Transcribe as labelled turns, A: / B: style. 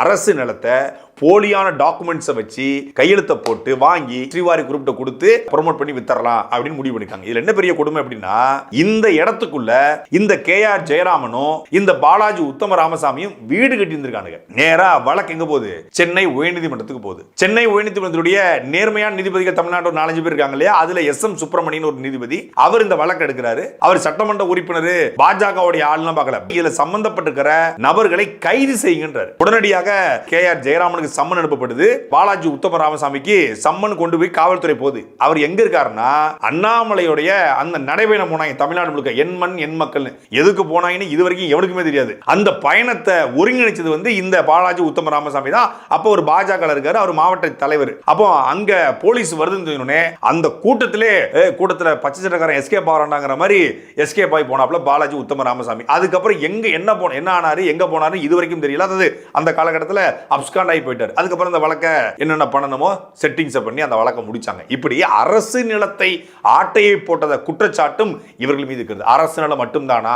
A: அரசு நிலத்தை போலியான டாக்குமெண்ட்ஸை வச்சு கையெழுத்தை போட்டு வாங்கி ஸ்ரீவாரி குரூப்ட்ட கொடுத்து ப்ரோமோட் பண்ணி வித்தரலாம் அப்படின்னு முடிவு பண்ணிருக்காங்க. இதுல என்ன பெரிய கொடுமை அப்படின்னா, இந்த இடத்துக்குள்ள இந்த KR ஜெயராமனும் இந்த பாலாஜி உத்தம ராமசாமியும் வீடு கட்டி இருந்திருக்காங்க. நேரா வழக்கு எங்க போகுது? சென்னை உயர்நீதிமன்றத்துக்கு போகுது. சென்னை உயர்நீதிமன்றத்துடைய நேர்மையான நீதிபதிகள் தமிழ்நாடு ஒரு 4 பேர் இருக்காங்க இல்லையா, அதுல SM சுப்பிரமணியன் ஒரு நீதிபதி, அவர் இந்த வழக்கு எடுக்கிறாரு. அவர் சட்டமன்ற உறுப்பினர், பாஜகவுடைய ஆளுநர் பார்க்கல, இதுல சம்பந்தப்பட்டிருக்கிற நபர்களை கைது செய்கின்றார். உடனடியாக KR ஜெயராமனுக்கு சம்மன் அனுப்பப்படுது. பாலாஜி உத்தம ராமசாமிக்கு சம்மன் கொண்டு போய் காவல்துறை போகுது. அவர் எங்க இருக்காருன்னா, அண்ணாமலையுடைய அந்த நடைபயணம் போனாங்க தமிழ்நாடு முழுக்க, எண்மண் எண் மக்கள் எதுக்கு போனாங்கன்னு இதுவரைக்கும் எவனுக்குமே தெரியாது. அந்த பயணத்தை ஒருங்கிணைச்சது இந்த பாலாஜி உத்தம ராமசாமி தான். அப்போ ஒரு பாஜக இருக்காரு, அவர் மாவட்ட தலைவர். அப்போ அங்க போலீஸ் வருதுன்னு அந்த கூட்டத்துல பச்சை சட்டக்காரன் எஸ்கேப் ஆகிறாங்கிற மாதிரி எஸ்கேப் ஆகி போனாப்ல பாலாஜி உத்தம ராமசாமி. அதுக்கப்புறம் என்ன ஆனாரு, எங்க போனாரு இதுவரைக்கும் தெரியல. அதாவது அந்த காலகட்டத்தில் அப்ஸ்காண்ட் ஆகி போயிட்டார். அதுக்கப்புறம் அந்த வழக்கை என்னென்ன பண்ணணுமோ செட்டிங்ஸை பண்ணி அந்த வழக்கை முடிச்சாங்க. இப்படி அரசு நிலத்தை ஆட்டையை போட்டத குற்றச்சாட்டும் இவர்கள் மீது இருக்கிறது. அரசு நிலம் மட்டும்தானா?